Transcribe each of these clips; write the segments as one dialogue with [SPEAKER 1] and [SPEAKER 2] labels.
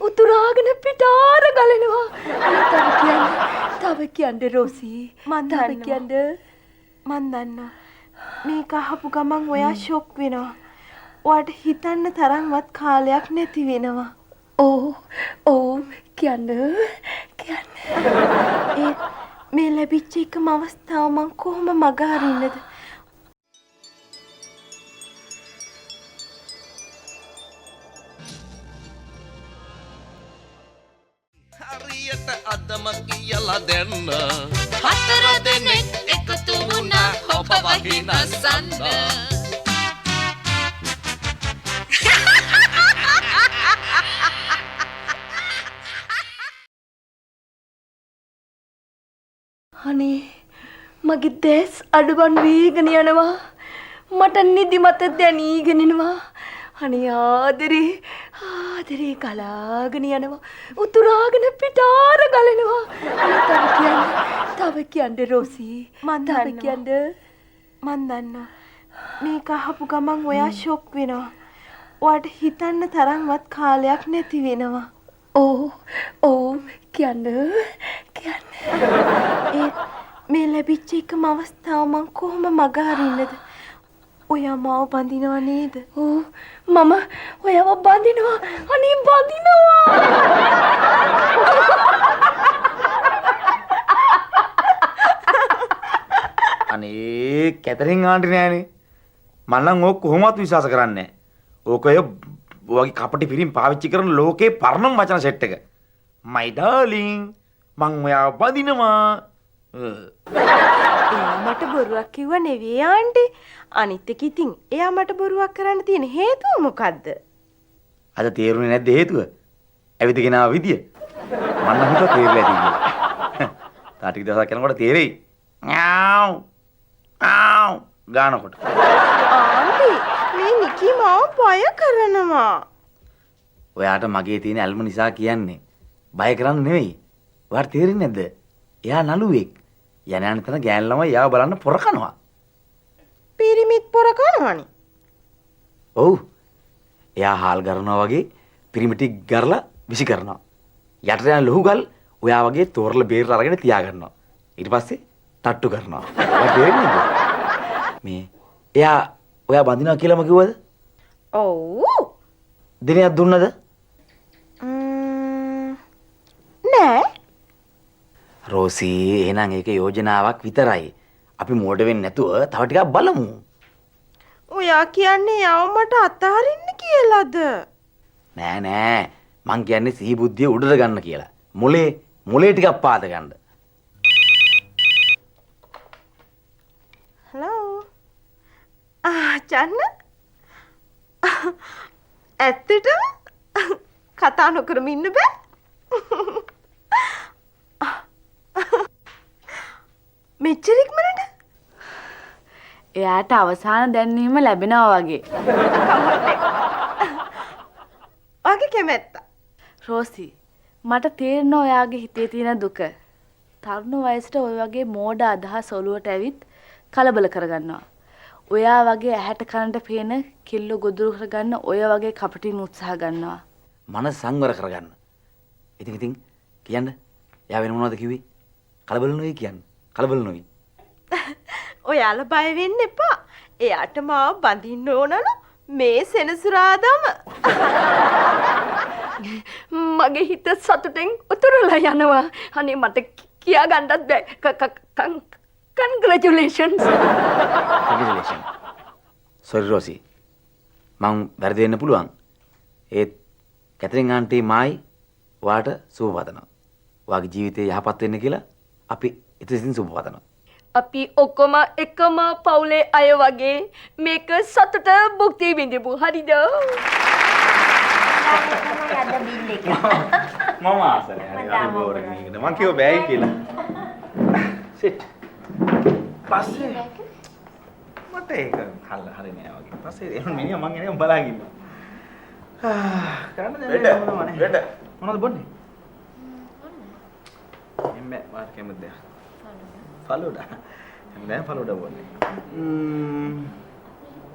[SPEAKER 1] උතුරාගෙන පිටාර ගලනවා. තව කියන්න රෝසි.
[SPEAKER 2] මන් දන්නවා. මේක අහපු ගමන් ඔයා ෂොක් වෙනවා. ඔයාට හිතන්න තරම්වත් කාලයක් නැති වෙනවා.
[SPEAKER 1] ඔව් කියන්න.
[SPEAKER 2] මේ ලැබිච්ච එකම අවස්ථාව මං කොහොම මග හරින්නද?
[SPEAKER 3] හරියට අදම කියලා දෙන්න හතර දෙනෙක් එකතු වුණා ඔබ වහිනසන්න
[SPEAKER 1] අනේ මගේ දැස් අඩුවන් වේගන යනවා. මට නිදිමත දැනීගෙන එනවා. අනේ ආදරේ ගලාගෙන යනවා. උතුරාගෙන පිටාර ගලනවා. තව කියන්න රෝසි.
[SPEAKER 2] මන් දන්නවා. මේක අහපු ගමන් ඔයා ෂොක් වෙනවා. ඔයාට හිතන්න තරම්වත් කාලයක් නැති වෙනවා.
[SPEAKER 1] ඔව් කියන්න.
[SPEAKER 2] මේ ලැබිච්ච එකම අවස්ථාව මං කොහොම මග හරින්නද? ඔයා මාව බඳිනව නේද?
[SPEAKER 1] මම ඔයාව බඳිනවා. අනේ බඳිනවා.
[SPEAKER 4] අනේ කැතරින් ආන්ටි නෑනේ. මම නම් ඕක කොහොමවත් විශ්වාස කරන්නේ නෑ. ඕක ඔයගේ කපටි පිරින් පාවිච්චි කරන ලෝකේ පරණම වචන සෙට් එක. my darling මං ඔයාව බඳිනවා.
[SPEAKER 2] එයා මට බොරුවක් කිව්ව නෙවෙයි ආන්ටි. අනිත් එක ඉතින් එයා මට බොරුවක් කරන්න තියෙන හේතුව මොකද්ද?
[SPEAKER 4] අද තේරුනේ නැද්ද හේතුව? ඇවිදගෙන ආව විදිය. මම නම් හිතුවා තේරෙලා ඇති කියලා. තා ටික දවසක් යනකොට තේරෙයි. ඥාව් ගානකොට.
[SPEAKER 2] ආන්ටි මේ නිකි මාව බය කරනවා.
[SPEAKER 4] ඔයාට මගේ තියෙන ඇල්ම නිසා කියන්නේ. බය කරන්න නෙවෙයි. ඔයාට තේරෙන්නේ නැද්ද? එයා නළුවෙක්. යන තන ගෑන් ළමයි එයාව බලන්න පොර කනවා.
[SPEAKER 2] පිරිමිත් පොර කනවනේ.
[SPEAKER 4] ඔව්. එයා හාල් ගරනවා වගේ පිරිමිටි ගරලා විසි කරනවා. යට යන ලොහු ගල් ඔයා වගේ තෝරලා බේරලා අරගෙන තියා ගන්නවා. ඊට පස්සේ තට්ටු කරනවා. ඔයා තේරෙන්නේ නැද්ද? මේ එයා ඔයා බඳිනවා කියලාම කිව්වද?
[SPEAKER 2] ඔව්.
[SPEAKER 4] දිනයක් දුන්නද?
[SPEAKER 2] නෑ.
[SPEAKER 4] රෝසි එහෙනම් ඒක යෝජනාවක් විතරයි. අපි මෝඩ වෙන්නේ නැතුව තව ටිකක් බලමු.
[SPEAKER 2] ඔයා කියන්නේ යව මට අතහරින්න කියලාද?
[SPEAKER 4] නෑ. මං කියන්නේ සිහි බුද්ධිය උඩට ගන්න කියලා. මොලේ ටිකක් පාද ගන්න.
[SPEAKER 2] හලෝ. චන්න? ඇත්තටම කතා නොකරම ඉන්න බෑ? මෙච්චර ඉක්මනට?
[SPEAKER 5] එයාට අවසාන දැන්වීම ලැබෙනවා වගේ.
[SPEAKER 2] ඔයාගේ කැමැත්ත.
[SPEAKER 5] රෝසි මට තේරෙනවා ඔයාගේ හිතේ තියෙන දුක. තරුණ වයසට ඔය වගේ මෝඩ අදහස් ඔලුවට ඇවිත් කලබල කරගන්නවා. ඔයා වගේ ඇහැට කනට පේන කිල්ල ගොදුරු කරගන්න ඔය වගේ කපටින් උත්සාහ ගන්නවා.
[SPEAKER 4] මනස සංවර කරගන්න. ඉතින් කියන්න. එයා වෙන මොනවද කිව්වේ? කලබල නොවි කියන්න. කලබල නොවි.
[SPEAKER 2] ඔයාලා බය වෙන්න එපා. එයාට මාව බඳින්න ඕනලු මේ සෙනසුරාදාම.
[SPEAKER 1] මගේ හිත සතුටෙන් උතුරලා යනවා. අනේ මට කියා ගන්නත් බෑ. congratulations.
[SPEAKER 4] sorry රෝසි. මං වැරදි වෙන්න පුළුවන්. ඒත් කැතරින් ආන්ටි මායි ඔයාට සුබ පතනවා. ඔයාගේ ජීවිතේ යහපත් වෙන්න කියලා අපි ඉතින් සුබ පතනවා.
[SPEAKER 1] අපි ඔක්කොම එකම පවුලේ අය වගේ මේක සතුට භුක්ති විඳිමු. හරිද?
[SPEAKER 4] මම ආසනේ. හරි බෝර් මේකට. මං කිව්ව බෑයි කියලා. සිට්. පස්සේ මට ඒක හරි නෑ වගේ. පස්සේ එන මිනිහා මං එනේ බලාගෙන ඉන්නවා. කරන්න දෙන්න වෙඩ. මොනවද බොන්නේ? එම්බේ මාර් කැමද? ෆලුඩා. එම්බේ ෆලුඩා බොන්නේ.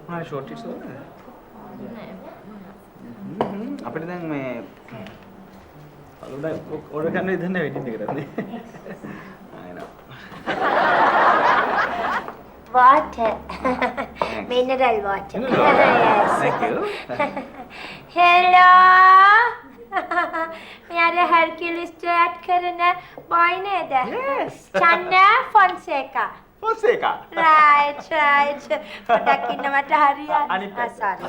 [SPEAKER 4] ආ ෂෝට් ඉට්ස් ඕනේ. අපිට දැන් මේ ඔඩ ගන්න ඉදන්න වෙඩින් එක කරන්නේ.
[SPEAKER 6] Water. Mineral water. Yes.
[SPEAKER 4] Thank you.
[SPEAKER 6] Hello. मेरा Hercules chat करना boy ने दे.
[SPEAKER 4] Yes.
[SPEAKER 6] Channa Fonseca.
[SPEAKER 4] Fonseca.
[SPEAKER 6] Right. Puttak inna mata hariya.
[SPEAKER 4] Anita.
[SPEAKER 6] Sorry.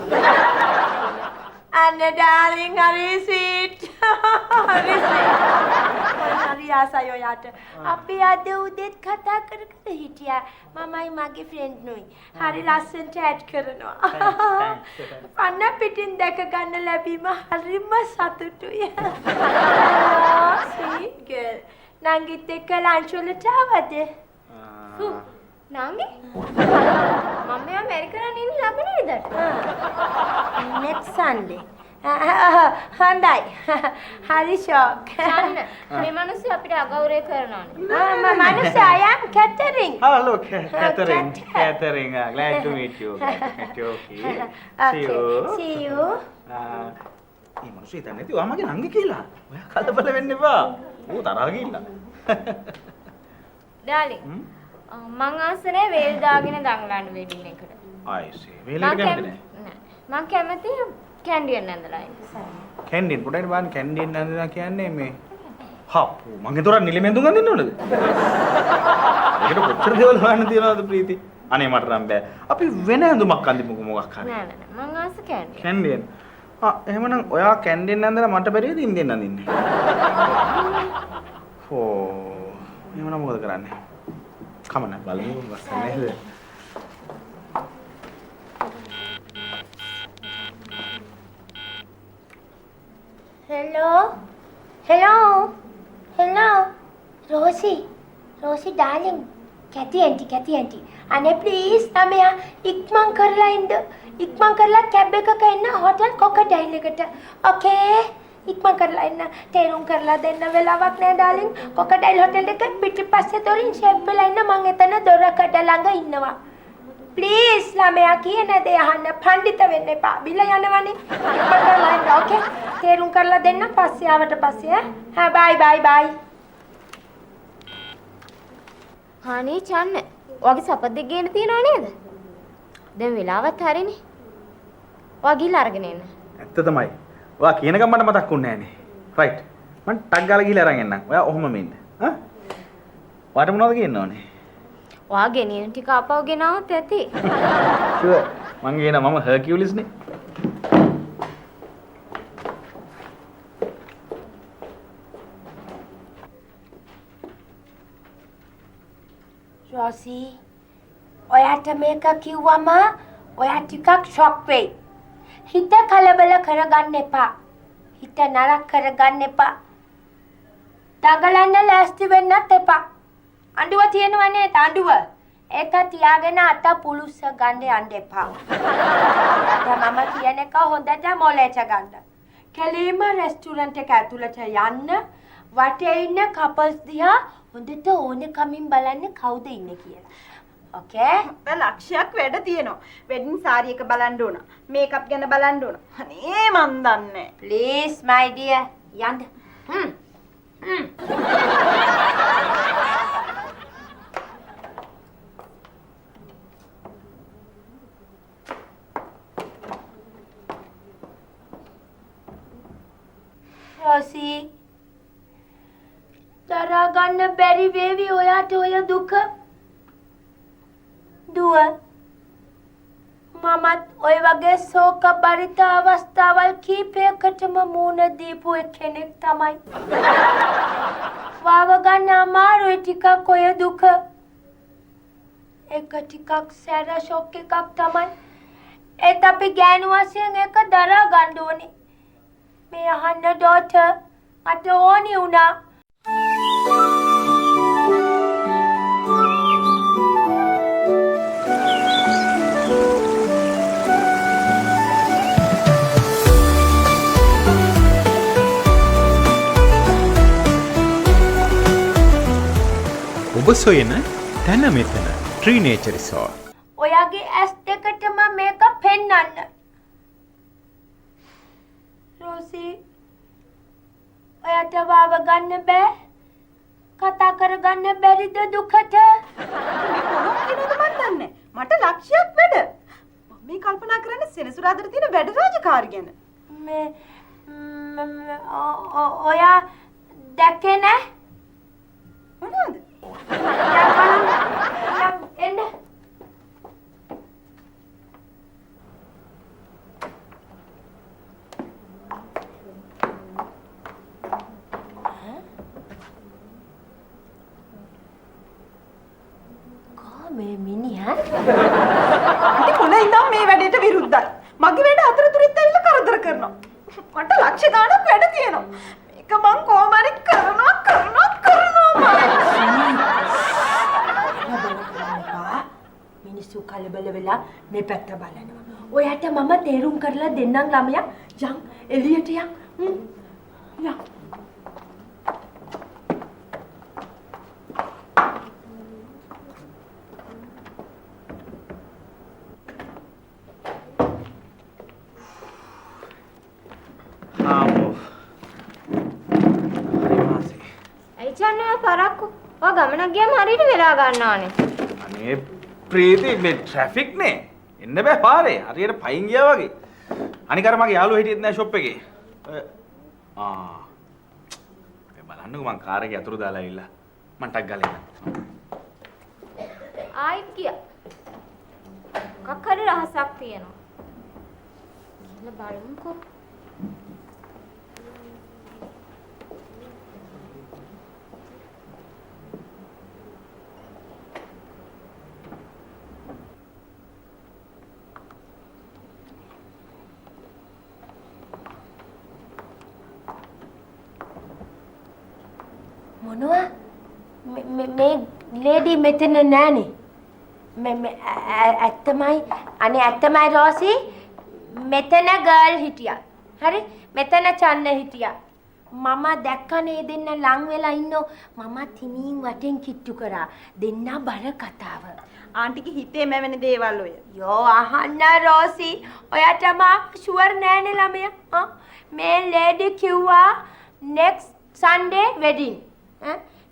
[SPEAKER 6] Anna darling, hari sweet. Hari sweet. Hari ආසයි ඔයාට. අපි අද උදේත් කතා කර හිටියා. මමයි මගේ ෆ්‍රෙන්ඩ් නුයි. හරි ලස්සනට ඇඩ් කරනවා. අන්න පිටින් දැක ගන්න ලැබීම හරිම සතුටුයි. Sweet girl. නංගිත් එක්ක ලන්ච් වලට ආවද? නංගි? මම ඇමරිකාවේ ඉන්න ලබනේද? Next Sunday. හොඳයි. හරි ෂොක්.
[SPEAKER 7] චන්න මේ මිනිස්සු අපිට අගෞරවය කරනවානේ.
[SPEAKER 6] මනුස්සය I am Catherine.
[SPEAKER 4] Hello, Catherine. Catherine, glad to meet you. Okay. See you.
[SPEAKER 6] See you.
[SPEAKER 4] මේ මිනිස්සු හිතන්නේ නැති ඔයා මගේ නංගි කියලා. ඔයා කලබල වෙන්න එපා. ඌ තරහ ගිහිල්ලා.
[SPEAKER 7] ඩාලින් මං ආසනේ වේල් දාගෙන දඟලන්න වෙඩින් එකට.
[SPEAKER 4] I see. වේලෙට කැමති නෑ.
[SPEAKER 7] මං කැමති කැන්ඩියන් ඇඳලා ඉන්න.
[SPEAKER 4] කැන්ඩින් පොඩ්ඩක් බලන්න කැන්ඩින් නන්දනා කියන්නේ මේ හප්පු මගේ තොර නිලිමෙන්දුන් අඳින්න ඕනද? ඒකට කොච්චර දේවල් හොයන්න තියනවද ප්‍රීති? අනේ මට නම් බෑ. අපි වෙන ඇඳුමක් අඳිමුකෝ මොකක් හරි.
[SPEAKER 7] නෑ මං ආස කැන්ඩියන්.
[SPEAKER 4] කැන්ඩින්. එහෙමනම් ඔයා කැන්ඩින් නන්දලා මට බැරිද ඉන්දියන් අඳින්නේ? එහෙමනම් මොකද කරන්නේ? කමන්න බලමු වස්සන්නේ නේද?
[SPEAKER 6] Hello. Rosie darling. Kathy aunty. Ane please namaya ඉක්මන් කරලා ඉන්න. ඉක්මන් කරලා කැබ් එකක එන්න හොටල් කොකටයිල් එකට. Okay? ඉක්මන් කරලා එන්න. තේරුම් කරලා දෙන්න වෙලාවක් නෑ darling. කොකටයිල් හොටල් එක පිටිපස්සේ දොරින් ෂේප් වෙලා ඉන්න මං එතන දොරකඩ ළඟ ඉන්නවා. Please ළමයා කියන දේ අහන්න පඬිත වෙන්න එපා. බිල යනවනේ. ඉක්මන් කරලා එන්න. Okay? තේරුම් කරලා දෙන්න පස්සේ ආවට පස්සේ ඈ. bye.
[SPEAKER 7] හානේ චන්න ඔයාගේ සපත් දෙක ගේන්න තියනව නේද? දැන් වෙලාවත් හරිනේ. ඔයා ගිහලා අරගෙන එන්න.
[SPEAKER 4] ඇත්ත තමයි. ඔයා කියන ගමන් මට මතක් වුණේ නෑනේ. රයිට්. මං ටක් ගාලා ගිහලා අරන් එන්නම්. ඔයා ඔහොම මෙන්න. ඔයාට මොනවද කියන්න ඕනේ?
[SPEAKER 7] ඔයා ගෙනියන ටික ආපහු ගෙනාවොත් ඇති.
[SPEAKER 4] ෂුවර්. මං කියනවා මම හර්කියුලිස් නේ.
[SPEAKER 6] Rosie, ඔයාට මේක කිව්වම ඔයා ටිකක් ෂොක් වෙයි. හිත කලබල කරගන්න එපා. හිත නරක කරගන්න එපා. දඟලන්න ලෑස්ති වෙන්නත් එපා. අඬුව තියෙනවා නේද? අඬුව. ඒක තියාගෙන අත පුලුස්ස ගන්න යන්න එපා. මම කියන එක හොඳට මොලේට ගන්න. කෙලින්ම රෙස්ටුරන්ට් එක ඇතුළට යන්න. වටේ ඉන්න කපල්ස් දිහා හොඳට ඕනෙකමින් බලන්න කවුද ඉන්නේ කියලා. Okay?
[SPEAKER 2] ලක්ෂයක් වැඩ තියෙනවා. වෙඩින් සාරි එක බලන්න ඕන. මේකප් ගැන බලන්න ඕන. අනේ මන් දන්නේ.
[SPEAKER 6] Please my dear යන්න. Rosie දරා ගන්න බැරි වේවි ඔයාට ඔය දුක. දුව මමත් ඔය වගේ ශෝක බරිත අවස්ථාවල් කීපයකටම මුහුණ දීපු කෙනෙක් තමයි. වාව ගන්න අමාරුයි ටිකක් ඔය දුක. ඒක ටිකක් සැර ෂොක් එකක් තමයි. ඒත් අපි ගෑනු වශයෙන් ඒක දරා ගන්න ඕනේ. මේ අහන්න ඩෝටර් මට ඕනි වුණා.
[SPEAKER 8] ඔබ සොයන තැන මෙතන ට්‍රී නේචර් රිසෝට්.
[SPEAKER 6] ඔයාගේ ඇස් දෙකටම මේක පෙන්වන්න. රෝසි ඔයා ඔයාට වාව ගන්න බෑ? කතා කරගන්න බැරිද දුකට?
[SPEAKER 2] මොනවද කියනවද මන් දන්නේ. මට ලක්ෂයක් වැඩ. මම මේ කල්පනා කරන්නේ සෙනසුරාදාට තියෙන වැඩ රාජකාරී ගැන.
[SPEAKER 6] ඔයා දැක්කේ නෑ?
[SPEAKER 2] මොනවද?
[SPEAKER 6] එන්න. මේ මිනිහා
[SPEAKER 2] අන්ති මොන ඉඳන් මේ වැඩේට විරුද්ධයි. මගේ වැඩ අතරතුරින් ඇවිල්ලා කරදර කරනවා. මට ලක්ෂ ගාණක් වැඩ තියෙනවා. මේක මං කොහොම හරි කරනවා
[SPEAKER 6] මිනිස්සු කලබල වෙලා මේ පැත්ත බලනවා. ඔයාට මම තේරුම් කරලා දෙන්නම් ළමයා. යන් එළියට යන්. යන්.
[SPEAKER 7] ඇයි චන්නේ පරක්කු? ඔය ගමනක් ගියාම හරියට වෙලා ගන්නවානේ.
[SPEAKER 4] අනේ ප්‍රීති මේ ට්‍රැෆික් නේ. එන්න බෑ පාරේ. හරියට පයින් ගියා වගේ. අනික අර මගේ යාළුවා හිටියෙත් නෑ ෂොප් එකේ. මේ බලන්නකෝ මං කාර් එකේ අතුරු දාලා ඇවිල්ලා. මං ටක් ගාලා එන්න.
[SPEAKER 7] ආයිත් ගියා. මොකක් හරි රහසක් තියෙනවා. කියලා බලමුකෝ.
[SPEAKER 6] මොනවා? මේ ලේඩි මෙතන නෑනේ. මේ ඇත්තමයි අනේ ඇත්තමයි රෝසි මෙතන ගර්ල් හිටියා. හරි? මෙතන චන්න හිටියා. මම දැක්කනේ දෙන්න ලං වෙලා ඉන්නෝ. මම තිමින් වටෙන් කිට්ටු කරා. දෙන්න බර කතාව.
[SPEAKER 2] ආන්ටිගේ හිතේ මැවෙන දේවල් ඔය.
[SPEAKER 6] යෝ අහන්න රෝසි. ඔයාට මම ෂුවර් නෑනේ ළමයා. මේ ලේඩි කිව්වා next Sunday wedding.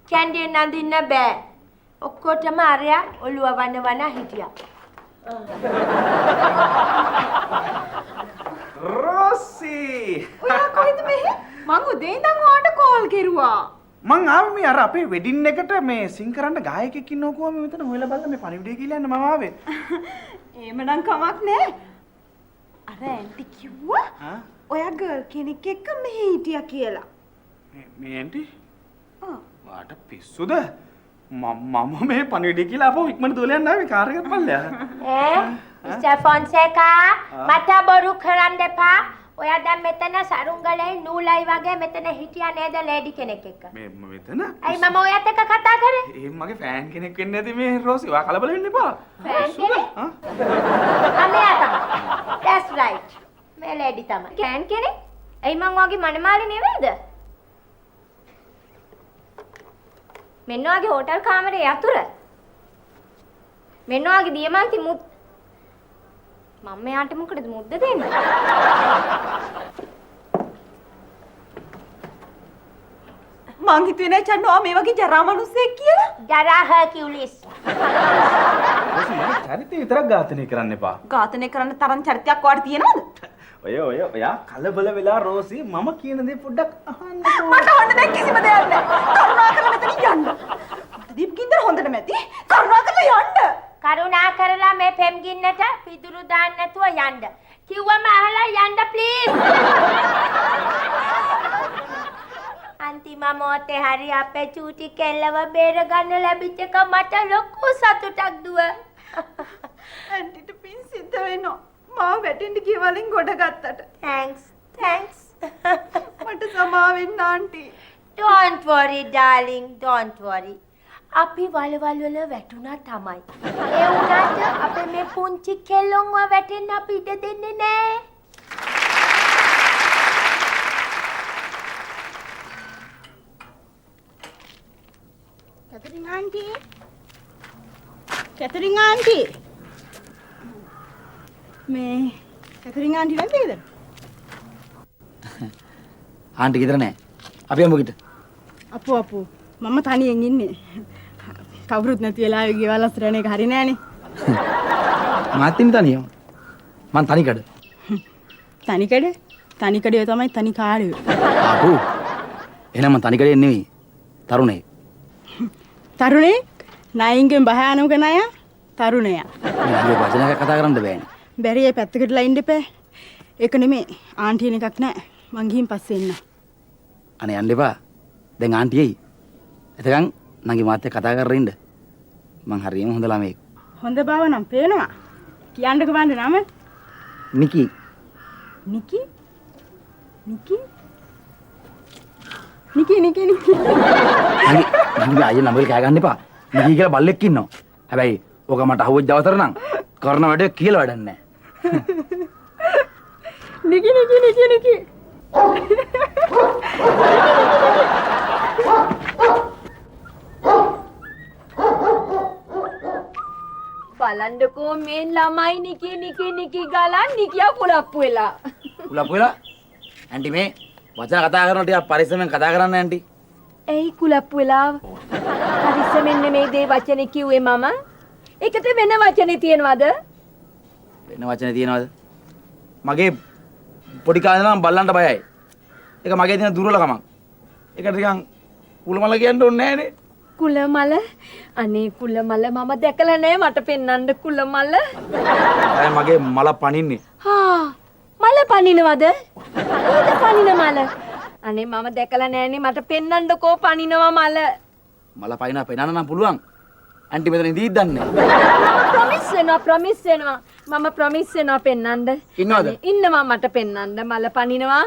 [SPEAKER 6] කැන්ඩි නඳින්න බෑ. ඔක්කොටම අරයා ඔළුව වන හිටියා.
[SPEAKER 4] රොසි
[SPEAKER 2] ඔයා කොහෙද මෙහෙ? මං උදේ ඉඳන් ඔයාට කෝල් කෙරුවා.
[SPEAKER 4] මං ආවේ මේ අර අපේ වෙඩින් එකට මේ සිං කරන්න ගායකයෙක් ඉන්නව කොහොම මෙතන හොයලා බලලා මේ පණිවිඩය කියලා යන්න මම ආවේ.
[SPEAKER 2] එහෙමනම් කමක් නෑ. අර ඇන්ටි කිව්වා ඔයා ගර්ල් කෙනෙක් එක්ක මෙහෙ හිටියා කියලා.
[SPEAKER 4] මේ ඇන්ටි? වාට පිස්සුද? මම මේ පණිවිඩය කියලා අපෝ ඉක්මනට දුවලා යන්න ආවේ කාර් එකත් පල්ලෙහා.
[SPEAKER 6] මිස්ටර් ෆොන්සේකා මට බොරු කරන්න එපා. ඔයා දැන් මෙතන සරුංගලයි නූලයි වගේ මෙතන හිටියා නේද ලේඩි කෙනෙක් එක්ක?
[SPEAKER 4] මේ මෙතන?
[SPEAKER 6] අයි මම ඔයත් එක්ක කතා කරේ.
[SPEAKER 4] ඒ මගේ ෆෑන් කෙනෙක් වෙන්න ඇති මේ රෝසි. ඔයා කලබල වෙන්න එපා.
[SPEAKER 6] ෆෑන් කෙනෙක්? අමයා තමයි. That's right. මේ ලේඩි තමයි.
[SPEAKER 7] කෑන් කෙනෙක්? ඇයි මං වගේ මනමාලි නෙවෙයිද? මෙන්න වගේ හෝටල් කාමරේ යතුර. මෙන්න වගේ දියමන්ති මුත් මම මෙයාට මොකටද මුද්ද දෙන්නේ?
[SPEAKER 2] මං හිතුවේ නෑ චන්නෝ මේ වගේ ජරා මිනිස්සෙක් කියලා.
[SPEAKER 6] ජරා හර්කියුලිස්.
[SPEAKER 4] රෝසි මගේ චරිතය විතරක් ඝාතනය කරන්න එපා.
[SPEAKER 2] ඝාතනය කරන්න තරම් චරිතයක් ඔයාට තියෙනවද?
[SPEAKER 4] ඔයා කලබල වෙලා රෝසි මම කියන දේ පොඩ්ඩක් අහන්නකෝ.
[SPEAKER 2] මට අහන්න දැන් කිසිම දෙයක් නෑ. කරුණාකරලා මෙතනින් යන්න. මට දීප්ගින්දර හොඳටම ඇති. කරුණාකරලා යන්න.
[SPEAKER 6] කරුණා කරලා මේ පෙම් ගින්නට පිදුරු දාන්න නැතුව යන්න. කිව්වම අහලා යන්න ප්ලීස්. අන්තිම මොහොතේ හරි අපේ චූටි කෙල්ලව බේර ගන්න ලැබිච්ච එක මට ලොකු සතුටක් දුව.
[SPEAKER 2] ඇන්ටිට පින් සිද්ධ වෙනවා. මාව වැටෙන්න ගිය වලින් ගොඩ ගත්තට.
[SPEAKER 6] Thanks.
[SPEAKER 2] මට සමා වෙන්න aunty.
[SPEAKER 6] Don't worry darling, don't worry. අපි වලවල් වල වැටුණා තමයි. ඒ වුණාට අපේ මේ පුංචි කෙල්ලොන්ව වැටෙන්න අපි ඉඩ දෙන්නේ නෑ.
[SPEAKER 2] කැතරින් ආන්ටි. මේ කැතරින් ආන්ටි නැද්ද?
[SPEAKER 4] ආන්ටි ගෙදර නෑ. අපි යමු කිට.
[SPEAKER 2] අපෝ මම තනියෙන් ඉන්නේ. කවුරුත් නැති වෙලාවෙ ගෙවල් අස්රණ එක හරි නෑනේ.
[SPEAKER 4] මාත් ඉන්නේ තනියම. මං තනිකඩ.
[SPEAKER 2] තනිකඩේ තමයි තනි කාර්යය.
[SPEAKER 4] ආපු. එහෙනම් මං තනිකඩේ නෙවෙයි. තරුණේ.
[SPEAKER 2] තරුණේ නයින්ගෙන් බහානුක නය තරුණයා.
[SPEAKER 4] මගේ වචනයක් කතා කරන්න බෑනේ.
[SPEAKER 2] බැරි ඒ පැත්තකටලා ඉන්න එපා. ඒක නෙමෙයි ආන්ටි එකක් නෑ. මං ගිහින් පස්සේ එන්න.
[SPEAKER 4] අනේ යන්න එපා. දැන් ආන්ටි එයි. එතකන් නංගි මාත් එක්ක කතා කරගෙන ඉන්න. මං හරියම හොඳ ළමයෙක්.
[SPEAKER 2] හොඳ බව නම් පේනවා. කියන්නක බන්න නම?
[SPEAKER 4] නිකි.
[SPEAKER 2] නිකි.
[SPEAKER 4] නංගි අයියේ නම කෑ ගන්න එපා. නිකි කියලා බල්ලෙක් ඉන්නවා. හැබැයි ඕක මට අහුවෙච්ච දවසට නම් කරන වැඩේ කියලා වැඩක් නැහැ.
[SPEAKER 2] නිකි.
[SPEAKER 1] බලන්නකෝ මේ ළමයි නිකි ගලන් නිකියා කුලප්පු වෙලා.
[SPEAKER 4] කුලප්පු වෙලා? ආන්ටි මේ වචන කතා කරනවා ටිකක් පරිස්සමෙන් කතා කරන්න ආන්ටි.
[SPEAKER 1] එයි කුලප්පු වෙලා. පරිස්සමෙන් නෙමෙයි දේ වචනේ කිව්වේ මම. ඒකට වෙන වචනේ තියනවද?
[SPEAKER 4] වෙන වචනේ තියනවද? මගේ පොඩි කාලේ නම් බල්ලන්ට බයයි. ඒක මගේ තියෙන දුර්වලකමක්. ඒක ටිකක් කුලමල කියන්න ඕනේ නෑනේ.
[SPEAKER 1] කුලමල අනේ කුලමල මම දැකලා නෑ මට පෙන්වන්න කුලමල.
[SPEAKER 4] අය මගේ මල පනින්නේ.
[SPEAKER 1] මල පනිනවද? ඊට පනින මල. අනේ මම දැකලා නෑනේ මට පෙන්වන්නකෝ පනිනවා මල.
[SPEAKER 4] මල පනිනවා පෙන්වන්න නම් පුළුවන්. ආන්ටි මෙතන ඉඳීත් දන්නේ.
[SPEAKER 1] ප්‍රොමිස් වෙනවා. මම ප්‍රොමිස් වෙනවා පෙන්වන්න.
[SPEAKER 4] ඉන්නවද?
[SPEAKER 1] ඉන්නවා මට පෙන්වන්න මල පනිනවා.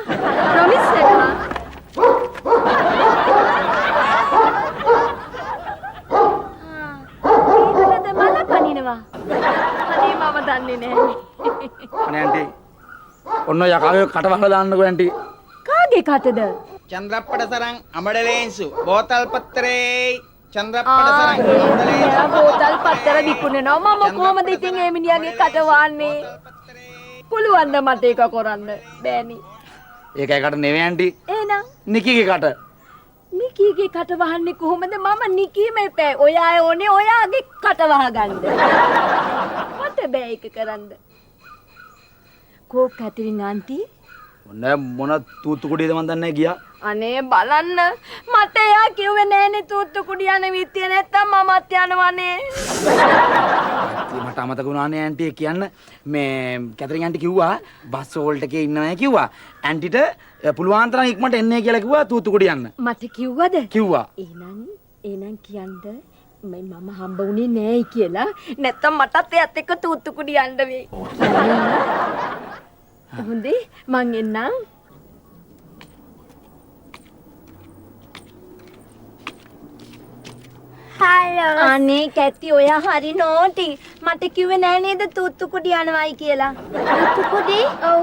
[SPEAKER 1] ප්‍රොමිස් වෙනවා. ඊටද මල පනිනවා. අනේ මම දන්නේ නෑනේ.
[SPEAKER 4] අනේ ආන්ටි. ඔන්න යකාගේ කට වහලා දාන්නකෝ ආන්ටි.
[SPEAKER 1] කාගේ කටද?
[SPEAKER 9] චන්ද්‍රප්පට සරං අමඩලේන්සු බෝතල් පත්තරේ චන්ද්‍රප්පට සරං අමඩලේන්සු
[SPEAKER 1] බෝතල් පත්තර විකුණනවා මම කොහමද ඉතින් මේ මිනිහාගේ කට වහන්නේ? පුළුවන් ද මට ඒක කරන්න? බෑනි.
[SPEAKER 4] ඒකයි කට නෙවෙයි ආන්ටි.
[SPEAKER 1] එහෙනම්
[SPEAKER 4] නිකිගේ කට.
[SPEAKER 1] නිකීගේ කට වහන්නේ කොහොමද? මම නිකීම එපෑ. ඔයා ඕනේ ඔයාගේ කට වහගන්න. මට බෑ ඒක කරන්න. කෝ කැතරින් ආන්ටි?
[SPEAKER 4] මොන තූත්තු කුඩියද මන් දන්නේ ගියා.
[SPEAKER 1] අනේ බලන්න මට එයා කිව්වේ නෑනේ තූත්තු කුඩිය යන විත්තිය නැත්තම් මමත් යනවනේ.
[SPEAKER 4] මට අමතක වුණානේ ආන්ටි කියන්න මේ කැතරින් ආන්ටි කිව්වා බස් හෝල්ට් එකේ ඉන්නවයි කිව්වා. ආන්ටිට පුළුවන් තරම් ඉක්මනට එන්නේ කියලා කිව්වා තූත්තු කුඩිය යන්න.
[SPEAKER 1] මට කිව්වද?
[SPEAKER 4] කිව්වා.
[SPEAKER 1] එහෙනම් කියන්න මම හම්බ වුණේ නෑයි කියලා. නැත්තම් මටත් එයත් එක්ක තූත්තු කුඩිය යන්න වෙයි. හොඳේ මං එන්නම්.
[SPEAKER 6] හලෝ.
[SPEAKER 1] අනේ කැති ඔයා හරි නෝටි. මට කිව්වේ නෑ නේද තූත්තු කුඩි යනවායි කියලා.
[SPEAKER 6] තූත්තු කුඩි?
[SPEAKER 1] ඔව්.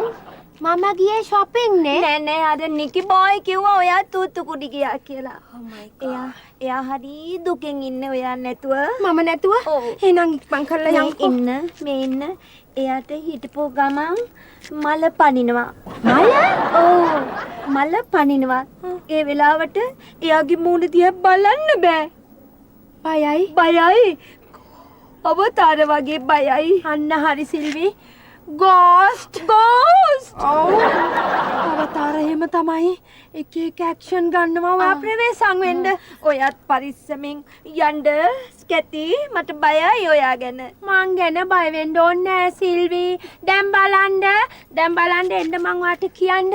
[SPEAKER 6] මම ගියේ shopping නේ.
[SPEAKER 1] නෑ අර නිකි බෝයි කිව්වා ඔයා තූත්තු කුඩි ගියා කියලා.
[SPEAKER 6] Oh my god.
[SPEAKER 1] එයා හරි දුකෙන් ඉන්නේ ඔයා නැතුව.
[SPEAKER 6] මම නැතුව?
[SPEAKER 1] ඔව්.
[SPEAKER 6] එහෙනම් ඉක්මන් කරලා යන්කෝ.
[SPEAKER 1] මේ ඉන්න. එයාට හිටපෝ ගමන් මල පනිනවා.
[SPEAKER 6] මල?
[SPEAKER 1] ඔව්. මල පනිනවා. ඒ වෙලාවට එයාගේ මූණ දිහා බලන්න බෑ. බයයි. අවතාර වගේ බයයි.
[SPEAKER 6] අන්න හරි සිල්වි. ගෝස්ට්. ඔව්. අවතාර එහෙම තමයි. එක ඇක්ෂන් ගන්නවා. ඔයා ප්‍රවේශම් වෙන්න.
[SPEAKER 1] ඔයත් පරිස්සමෙන් යන්න. කැති මට බයයි ඔයා ගැන.
[SPEAKER 6] මං ගැන බය වෙන්න ඕනේ නෑ සිල්වි. දැන් බලන්න එන්න මං ඔයාට කියන්න.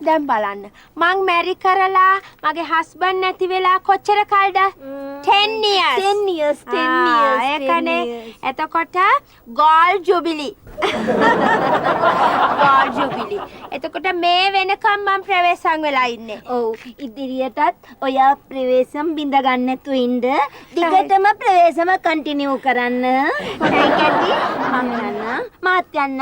[SPEAKER 6] දැන් බලන්න. මං මැරි කරලා මගේ හස්බන්ඩ් නැති වෙලා කොච්චර කල්ද? 10 years.
[SPEAKER 1] 10 years.
[SPEAKER 6] ඒකනේ. එතකොට ගෝල් ජුබිලි. ගෝල් ජුබිලි. එතකොට මේ වෙනකම් මං ප්‍රවේශම් වෙලා ඉන්නේ.
[SPEAKER 1] ඔව් ඉදිරියටත් ඔයා ප්‍රවේශම් බිඳ ගන්න නැතුව ඉන්න. දිගටම ප්‍රවේශම කන්ටිනියු කරන්න.
[SPEAKER 6] කැටි
[SPEAKER 1] මම යන්න. මාත් යන්න.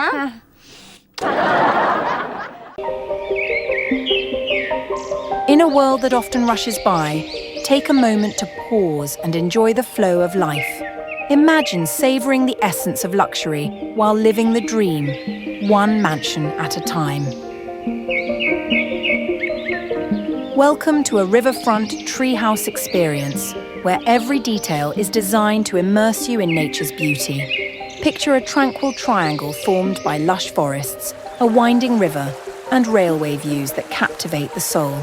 [SPEAKER 10] In a world that often rushes by, take a moment to pause and enjoy the flow of life. Imagine savouring the essence of luxury while living the dream, one mansion at a time. Welcome to a riverfront treehouse experience where every detail is designed to immerse you in nature's beauty. Picture a tranquil triangle formed by lush forests, a winding river, and railway views that captivate the soul.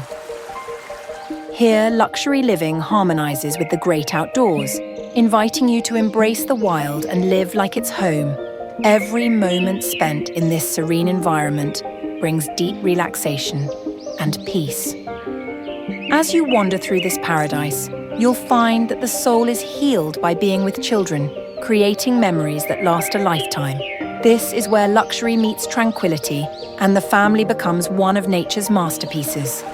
[SPEAKER 10] Here, luxury living harmonises with the great outdoors, inviting you to embrace the wild and live like it's home. Every moment spent in this serene environment brings deep relaxation and peace. As you wander through this paradise, you'll find that the soul is healed by being with children, creating memories that last a lifetime. This is where luxury meets tranquility and the family becomes one of nature's masterpieces.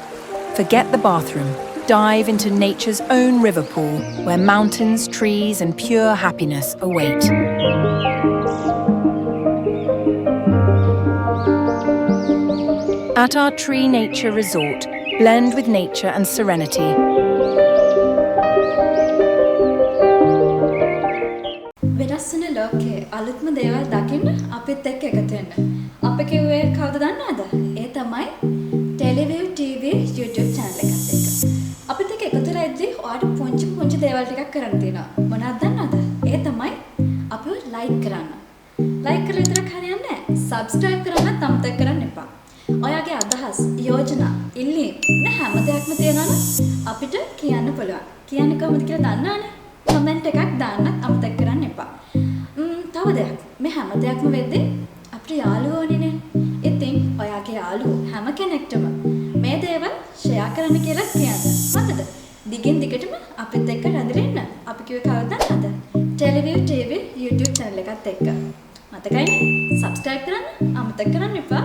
[SPEAKER 10] Forget the bathroom. Dive into nature's own river pool where mountains, trees, and pure happiness await. At our Tree Nature Resort, blend with nature and serenity.
[SPEAKER 11] වෙනස් වෙන ලෝකයේ අලුත්ම දේවල් දකින්න අපිත් එක්ක එකතු වෙන්න. අප කිව්වේ කවුද දන්නවද? ඒ තමයි ටෙලිවිව් TV YouTube channel එකත් එක්ක. අපිත් එක්ක එකතු වෙලා ඉද්දි ඔයාලට පුංචි දේවල් ටිකක් කරන්න තියෙනවා. මොනවද දන්නවද? ඒ තමයි අපිව like කරන්න. like කරලා විතරක් හරියන්නේ නැහැ. subscribe කරන්නත් අමතක කරන්න එපා. ඔයාගේ අදහස්, යෝජනා, ඉල්ලීම් මේ හැම දෙයක්ම තියනවනම් අපිට කියන්න පුළුවන්. කියන්නේ කොහොමද කියලා දන්නවනේ. කමෙන්ට් එකක් දාන්නත් අමතක කරන්න එපා. තව දෙයක්. මේ හැම දෙයක්ම වෙද්දී අපිට යාළුවෝ ඕනේනේ. ඉතින් ඔයාගේ යාළුවෝ හැම කෙනෙක්ටම මේ දේවල් ෂෙයා කරන්න කියලා කියන්න. හරිද? දිගින් දිගටම අපිත් එක්ක රැඳෙන්න. අපි කිව්වේ කවුද දන්නවද? ටෙලිවිව් TV YouTube channel එකත් එක්ක. මතකයිනේ? subscribe කරන්න අමතක කරන්න එපා.